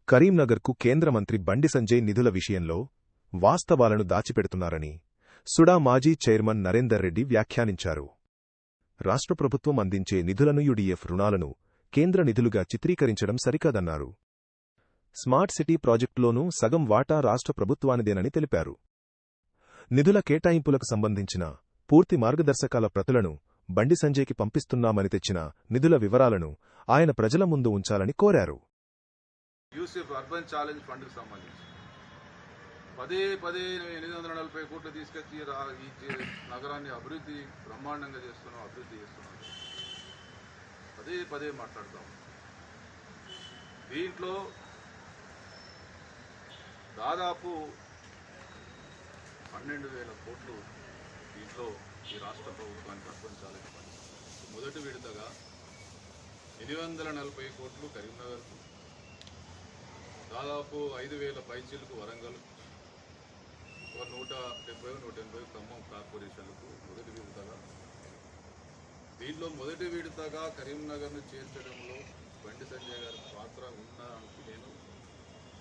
కరీంనగర్కు కేంద్ర మంత్రి బండి సంజయ్ నిధుల విషయంలో వాస్తవాలను దాచిపెడుతున్నారని సుడా మాజీ చైర్మన్ నరేందర్ రెడ్డి వ్యాఖ్యానించారు. రాష్ట్ర ప్రభుత్వం అందించే నిధులను యుడిఎఫ్ రుణాలను కేంద్ర నిధులుగా చిత్రీకరించడం సరికాదన్నారు. స్మార్ట్ సిటీ ప్రాజెక్టులోనూ సగం వాటా రాష్ట్ర ప్రభుత్వానిదేనని తెలిపారు. నిధుల కేటాయింపులకు సంబంధించిన పూర్తి మార్గదర్శకాల ప్రతులను బండి సంజయ్కి పంపిస్తున్నామని తెచ్చిన నిధుల వివరాలను ఆయన ప్రజల ముందు ఉంచాలని కోరారు. యూసెఫ్ అర్బన్ ఛాలెంజ్ ఫండ్కి సంబంధించి పదే 840 కోట్లు తీసుకొచ్చి ఈ నగరాన్ని అభివృద్ధి బ్రహ్మాండంగా చేస్తున్నాం, అభివృద్ధి చేస్తున్నాం, పదే మాట్లాడతాం. దీంట్లో దాదాపు 12,000 కోట్లు దీంట్లో ఈ రాష్ట్ర ప్రభుత్వానికి అర్బన్ ఛాలెంజ్ ఫండ్. మొదటి విడతగా 840 కోట్లు కరీంనగర్కు, దాదాపు 5,000 పైచీలకు వరంగల్, 170-180 ఖమ్మం కార్పొరేషన్లకు మొదటి విడతగా. దీంట్లో మొదటి విడతగా కరీంనగర్ను చేర్చడంలో బండి సంజయ్ గారి పాత్ర ఉన్నదానికి నేను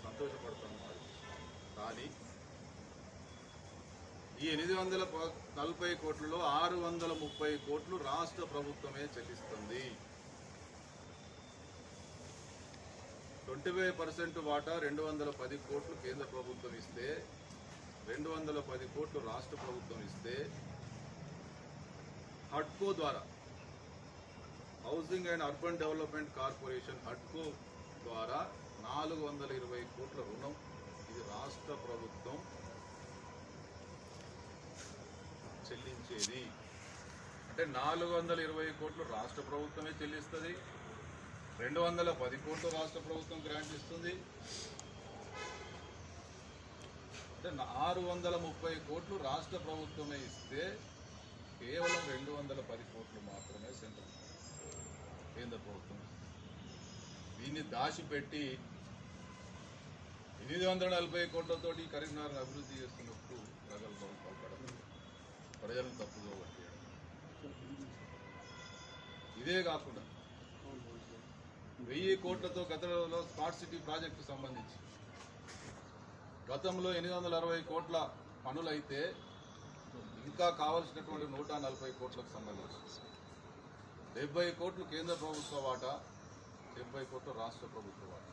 సంతోషపడుతున్నాను. కానీ ఈ 840 కోట్లలో 630 కోట్లు రాష్ట్ర ప్రభుత్వమే చెల్లిస్తుంది. 25% వాటా 210 కోట్లు కేంద్ర ప్రభుత్వం ఇస్తే, 210 కోట్లు రాష్ట్ర ప్రభుత్వం ఇస్తే, హడ్కో ద్వారా, housing and urban development corporation హడ్కో ద్వారా 420 కోట్ల రుణం ఇది రాష్ట్ర ప్రభుత్వం చెల్లించేది. అంటే 420 కోట్లు రాష్ట్ర ప్రభుత్వమే చెల్లిస్తుంది, 210 కోట్లు రాష్ట్ర ప్రభుత్వం గ్రాంట్ ఇస్తుంది. అంటే 630 కోట్లు రాష్ట్ర ప్రభుత్వమే ఇస్తే కేవలం 210 కోట్లు మాత్రమే కేంద్ర ప్రభుత్వం. దీన్ని దాచిపెట్టి 840 కోట్లతోటి కరీంనగర్ అభివృద్ధి చేస్తున్నప్పుడు ప్రజలను తప్పుగా పట్టేయడం. ఇదే కాకుండా 1000 కోట్లతో గతంలో స్మార్ట్ సిటీ ప్రాజెక్టు సంబంధించి గతంలో 860 కోట్ల పనులైతే ఇంకా కావలసినటువంటి 140 కోట్లకు సంబంధించి 70 కోట్లు కేంద్ర ప్రభుత్వ వాటా, 70 కోట్లు రాష్ట్ర ప్రభుత్వ వాటా.